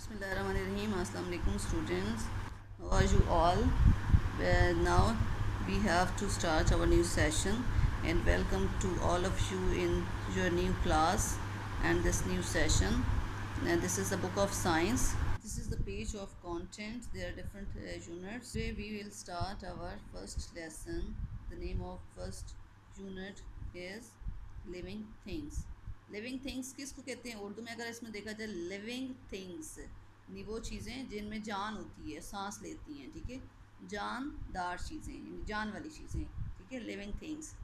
Bismillahirrahmanirrahim. Assalamu alaikum students. How are you all? Now we have to start our new session and welcome to all of you in your new class and this new session. And this is a book of science. This is the page of content. There are different units. Today we will start our first lesson. The name of first unit is living things. Living things किसको कहते हैं उर्दू में? अगर इसमें देखा जाए living things वो चीज़ें जिनमें जान होती है, सांस लेती हैं, ठीक है, जानदार चीज़ें, जान वाली चीज़ें, ठीक है, लिविंग थिंग्स।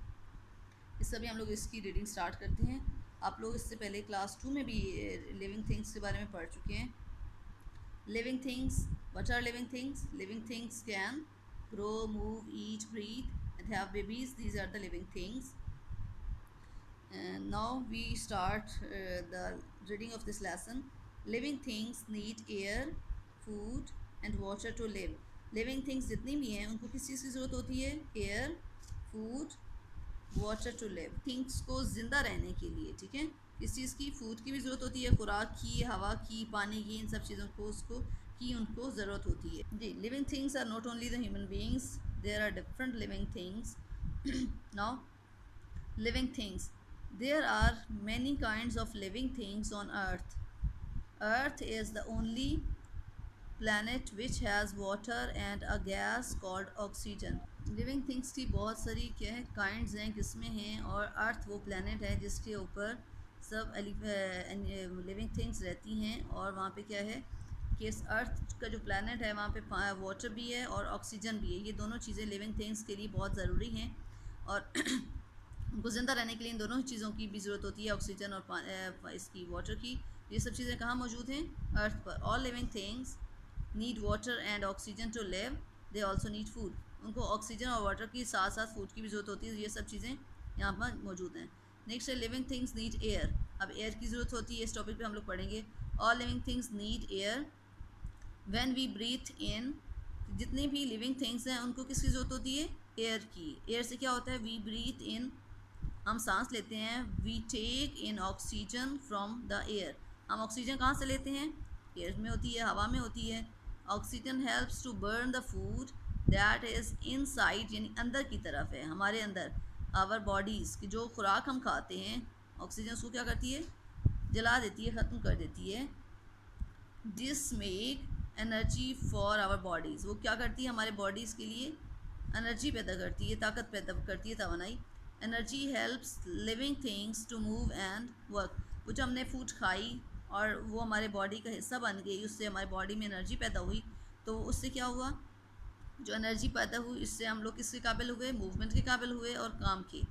इस सभी हम लोग इसकी रीडिंग स्टार्ट करते हैं। आप लोग इससे पहले क्लास 2 में भी लिविंग थिंग्स के बारे में पढ़ चुके हैं। Living things, what are living things? Living things can grow, move, eat, breathe and have babies. These are the living things. And now we start the reading of this lesson. Living things need air, food and water to live. Living things जितनी भी हैं उनको किस चीज़ की ज़रूरत होती है? Air, food, water to live. Things को ज़िंदा रहने के लिए, ठीक है, किस चीज़ की? फूड की भी ज़रूरत होती है, खुराक की, हवा की, पानी की, इन सब चीज़ों को उसको की उनको ज़रूरत होती है जी. Living things are not only the human beings, there are different living things. Now living things. There are many kinds of living things on earth. Earth is the only planet which has water and a gas called oxygen. Living things की बहुत सारी क्या है kinds हैं, किस्में हैं, और अर्थ वो प्लानट है जिसके ऊपर सब लिविंग थिंग्स रहती हैं. और वहाँ पे क्या है कि इस अर्थ का जो प्लानट है वहाँ पे वाटर भी है और ऑक्सीजन भी है. ये दोनों चीज़ें लिविंग थिंग्स के लिए बहुत ज़रूरी हैं और उनको ज़िंदा रहने के लिए इन दोनों चीज़ों की भी ज़रूरत होती है, ऑक्सीजन और इसकी वाटर की. ये सब चीज़ें कहाँ मौजूद हैं? अर्थ पर. All living things need water and oxygen to live. They also need food. उनको ऑक्सीजन और वाटर की साथ साथ फूड की भी ज़रूरत होती है. ये सब चीज़ें यहाँ पर मौजूद हैं. नेक्स्ट है लिविंग थिंग्स नीड एयर. अब एयर की ज़रूरत होती है, इस टॉपिक पे हम लोग पढ़ेंगे. All living things need air. When we breathe in, जितनी भी लिविंग थिंग्स हैं उनको किसकी ज़रूरत होती है? एयर की. एयर से क्या होता है? वी ब्रीथ इन, हम सांस लेते हैं. We take in oxygen from the air. हम ऑक्सीजन कहाँ से लेते हैं? एयर में होती है, हवा में होती है. Oxygen helps to burn the food that is inside, यानी अंदर की तरफ है, हमारे अंदर. आवर बॉडीज़ की जो खुराक हम खाते हैं, ऑक्सीजन उसको क्या करती है? जला देती है, ख़त्म कर देती है. This make energy for our bodies. वो क्या करती है? हमारे बॉडीज़ के लिए एनर्जी पैदा करती है, ताकत पैदा करती है, तवानाई. Energy helps living things to move and work. वो जो हमने फूड खाई और वो हमारे बॉडी का हिस्सा बन गई, उससे हमारी बॉडी में एनर्जी पैदा हुई, तो उससे क्या हुआ? जो एनर्जी पैदा हुई इससे हम लोग किसके काबिल हुए? मूवमेंट के काबिल हुए और काम के.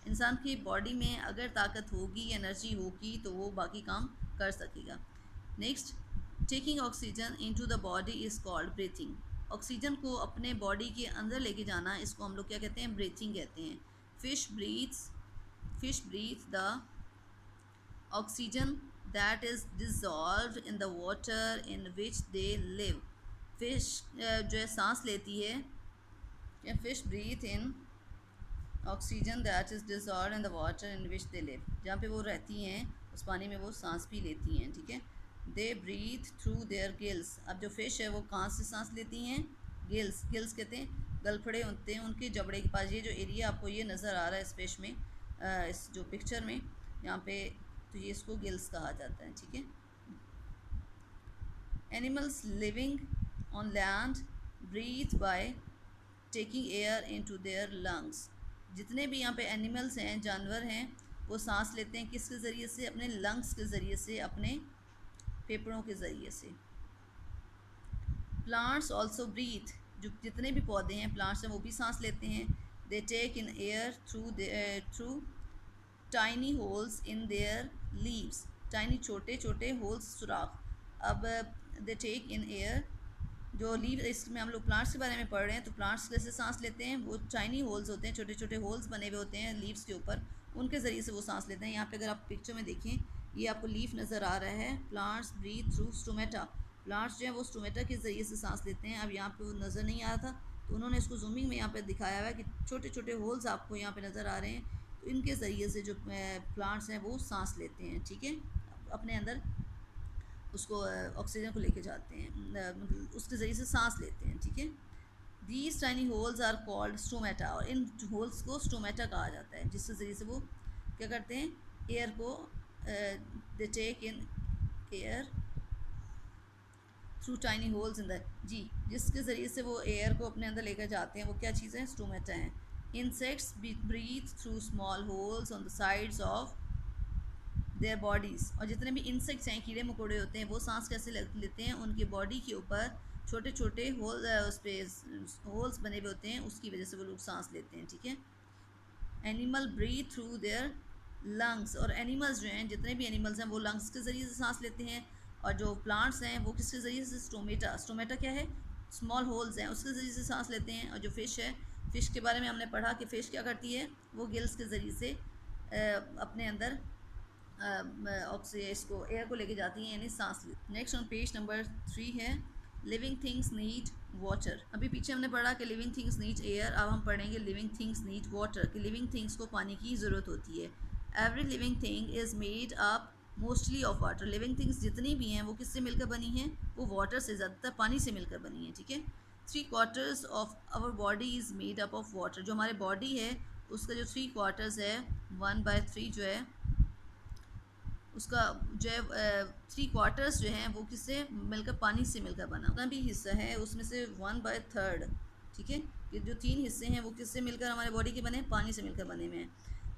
इंसान की बॉडी में अगर ताकत होगी, एनर्जी होगी, तो वो बाकी काम कर सकेगा. Next, taking oxygen into the body is called breathing. Oxygen को अपने बॉडी के अंदर लेके जाना, इसको हम लोग क्या कहते हैं? ब्रीथिंग कहते हैं. Fish breathe the oxygen that is dissolved in the water in which they live. Fish जो है सांस लेती है. Fish breathe in oxygen that is dissolved in the water in which they live. जहाँ पे वो रहती हैं उस पानी में वो सांस भी लेती हैं, ठीक है. They breathe through their gills. अब जो फ़िश है वो कहाँ से सांस लेती हैं? गिल्स. गिल्स कहते हैं गलफड़े होते हैं उनके जबड़े के पास. ये जो एरिया आपको ये नज़र आ रहा है इस फिश में, इस जो पिक्चर में यहाँ पे, तो ये इसको गिल्स कहा जाता है, ठीक है. Animals living on land breathe by taking air into their lungs. जितने भी यहाँ पे एनिमल्स हैं, जानवर हैं, वो सांस लेते हैं किसके ज़रिए से? अपने लंग्स के ज़रिए से, अपने फेफड़ों के ज़रिए से. Plants also breathe. जो जितने भी पौधे हैं, प्लांट्स हैं, वो भी सांस लेते हैं. They take in air through tiny holes in their leaves. Tiny छोटे छोटे होल्स, सुराख. अब दे टेक इन एयर, जो लीव, इसमें हम लोग प्लांट्स के बारे में पढ़ रहे हैं, तो प्लांट्स कैसे सांस लेते हैं? वो टाइनी होल्स होते हैं, छोटे छोटे होल्स बने हुए होते हैं लीव्स के ऊपर, उनके ज़रिए से वो सांस लेते हैं. यहाँ पे अगर आप पिक्चर में देखें, ये आपको लीफ नज़र आ रहा है. Plants breathe through stomata. Plants जो है वो स्टोमेटा के ज़रिए से सांस लेते हैं. अब यहाँ पे वो नज़र नहीं आ रहा था, तो उन्होंने इसको जूमिंग में यहाँ पे दिखाया हुआ है कि छोटे छोटे होल्स आपको यहाँ पे नज़र आ रहे हैं. तो इनके ज़रिए से जो प्लांट्स हैं वो सांस लेते हैं, ठीक है, अपने अंदर उसको ऑक्सीजन को लेके जाते हैं, मतलब उसके ज़रिए से सांस लेते हैं, ठीक है। These tiny holes are called stomata, और इन होल्स को स्टोमेटा कहा जाता है, जिसके ज़रिए से वो क्या करते हैं, एयर को they take in air through tiny holes in the, जी, जिसके ज़रिए से वो एयर को अपने अंदर लेकर जाते हैं, वो क्या चीज़ें हैं, स्टोमेटा हैं। Insects breathe through small holes on the sides of their bodies, और जितने भी इंसेक्ट्स हैं, कीड़े मकोड़े होते हैं, वो सांस कैसे लेते हैं, उनकी बॉडी के ऊपर छोटे छोटे उस पर होल्स बने हुए होते हैं, उसकी वजह से वो लोग सांस लेते हैं, ठीक है। Animal breathe through their lungs, और एनिमल्स जो हैं, जितने भी एनिमल्स हैं, वो लंग्स के ज़रिए से सांस लेते हैं, और जो प्लांट्स हैं वो किसके ज़रिए से, स्टोमेटा, स्टोमेटा क्या है, स्मॉल होल्स हैं, उसके ज़रिए से सांस लेते हैं। और जो फ़िश है, फ़िश के बारे में हमने पढ़ा कि फ़िश क्या करती है, वो गिल्स के ज़रिए से अपने अंदर इसको एयर को लेके जाती हैं, यानी सांस ले। नेक्स्ट ऑन पेज नंबर 3 है लिविंग थिंग्स नीड वाटर। अभी पीछे हमने पढ़ा कि लिविंग थिंग्स नीड एयर, अब हम पढ़ेंगे लिविंग थिंग्स नीड वाटर, कि लिविंग थिंग्स को पानी की ज़रूरत होती है। Every living thing is made up mostly of water. Living things जितनी भी हैं वो किससे मिलकर बनी हैं, वो वाटर से, ज़्यादातर पानी से मिलकर बनी हैं, ठीक है। 3/4 of our body is made up of water. जो हमारे बॉडी है उसका जो 3/4 है, 1/3 जो है उसका जो है 3/4 जो हैं वो किससे मिलकर, पानी से मिलकर बना। उतना भी हिस्सा है उसमें से 1/3, ठीक है, कि जो 3 हिस्से हैं वो किससे मिलकर हमारे बॉडी के बने, पानी से मिलकर बने हुए हैं।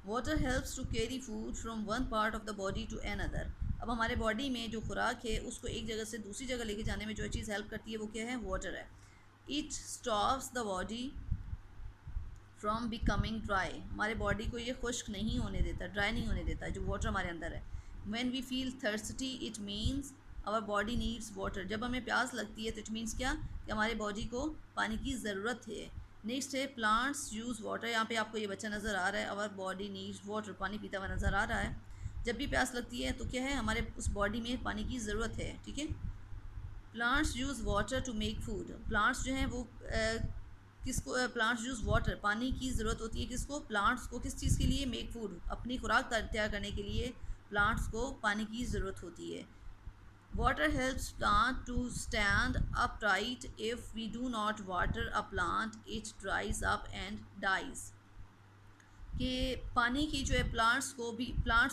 Water helps to carry food from one part of the body to another. अब हमारे बॉडी में जो खुराक है उसको एक जगह से दूसरी जगह लेके जाने में जो चीज़ हेल्प करती है वो क्या है, वाटर है। It stops the body from becoming dry. हमारे बॉडी को ये खुश्क नहीं होने देता, ड्राई नहीं होने देता, जो वाटर हमारे अंदर है। When we feel thirsty, it means our body needs water. जब हमें प्यास लगती है तो इट मीन्स क्या, कि हमारे बॉडी को पानी की ज़रूरत है। नेक्स्ट है प्लांट्स यूज़ वाटर। यहाँ पे आपको ये बच्चा नज़र आ रहा है, आवर बॉडी नीड्स वाटर, पानी पीता हुआ नज़र आ रहा है। जब भी प्यास लगती है तो क्या है, हमारे उस बॉडी में पानी की ज़रूरत है, ठीक है। Plants use water to make food. Plants जो हैं वो किसको, प्लांट्स यूज़ वाटर, पानी की ज़रूरत होती है किसको, प्लांट्स को, किस चीज़ के लिए, मेक फूड, अपनी खुराक तैयार करने के लिए प्लांट्स को पानी की ज़रूरत होती है। Water helps plant to stand upright. If we do not water a plant it dries up and dies. कि पानी की जो है, प्लांट्स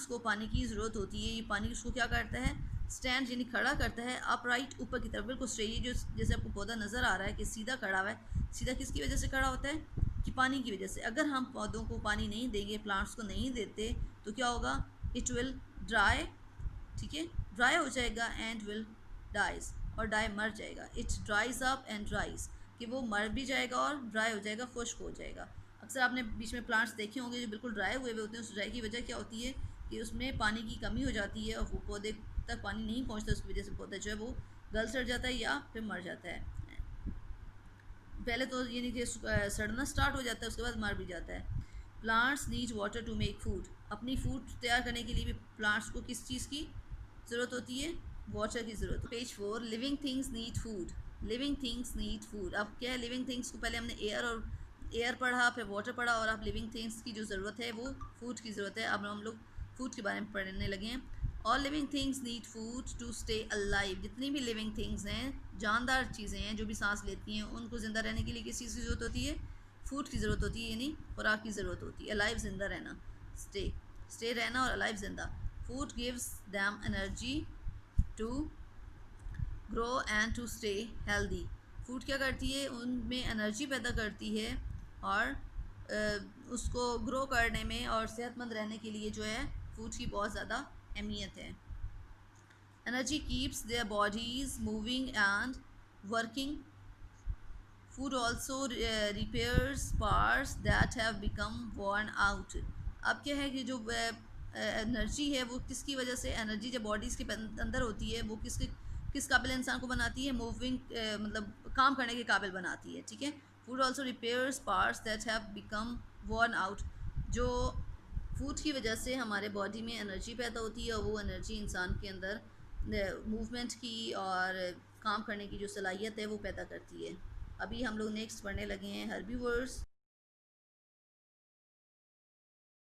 को पानी की ज़रूरत होती है। ये पानी उसको क्या करता है, स्टैंड यानी खड़ा करता है, अपराइट, ऊपर की तरफ, बिल्कुल स्ट्रेट। ये जो जैसे आपको पौधा नज़र आ रहा है कि सीधा खड़ा हुआ है, सीधा किसकी वजह से खड़ा होता है, कि पानी की वजह से। अगर हम पौधों को पानी नहीं देंगे, प्लांट्स को नहीं देते, तो क्या होगा, इट विल ड्राई, ठीक है, ड्राई हो जाएगा, एंड विल डाइज, और डाई मर जाएगा। इट ड्राइज अप एंड ड्राइज, कि वो मर भी जाएगा और ड्राई हो जाएगा, खुश्क हो जाएगा। अक्सर आपने बीच में प्लांट्स देखे होंगे जो बिल्कुल ड्राई हुए होते हैं। उस ड्राई की वजह क्या होती है, कि उसमें पानी की कमी हो जाती है और वो पौधे तक पानी नहीं पहुंचता, उसकी वजह से पौधा जो है वो गल सड़ जाता है या फिर मर जाता है। पहले तो ये नहीं कि सड़ना स्टार्ट हो जाता है, उसके बाद मर भी जाता है। Plants need water to make food. अपनी फूड तैयार करने के लिए भी प्लांट्स को किस चीज़ की ज़रूरत होती है, वाटर की ज़रूरत। Page 4 living things need food. Living things need food. अब क्या है, लिविंग थिंग्स को पहले हमने एयर पढ़ा, फिर वाटर पढ़ा, और अब लिविंग थिंग्स की जो ज़रूरत है वो फूड की ज़रूरत है। अब हम लोग फूड के बारे में पढ़ने लगे हैं। All living things need food to stay alive. जितनी भी लिविंग थिंग्स हैं, जानदार चीज़ें हैं जो भी सांस लेती हैं, उनको ज़िंदा रहने के लिए किस चीज़ की ज़रूरत होती है, फूड की ज़रूरत होती है, यानी खुराक की ज़रूरत होती है। अलाइव, ज़िंदा रहना, स्टे रहना, और अलाइव, ज़िंदा। Food gives them energy to grow and to stay healthy. Food क्या करती है, उनमें एनर्जी पैदा करती है, और उसको ग्रो करने में और सेहतमंद रहने के लिए जो है फूड की बहुत ज़्यादा अहमियत है। Energy keeps their bodies moving and working. Food also repairs parts that have become worn out. अब क्या है कि जो एनर्जी है वो किसकी वजह से, एनर्जी जब बॉडीज़ के अंदर होती है वो किस काबिल इंसान को बनाती है, मूविंग, मतलब काम करने के काबिल बनाती है, ठीक है। Food also repairs parts that have become worn out. जो फूड की वजह से हमारे बॉडी में एनर्जी पैदा होती है, और वो एनर्जी इंसान के अंदर मूवमेंट की और काम करने की जो सलाहियत है वो पैदा करती है। अभी हम लोग नेक्स्ट पढ़ने लगे हैं हर्बीवर्स।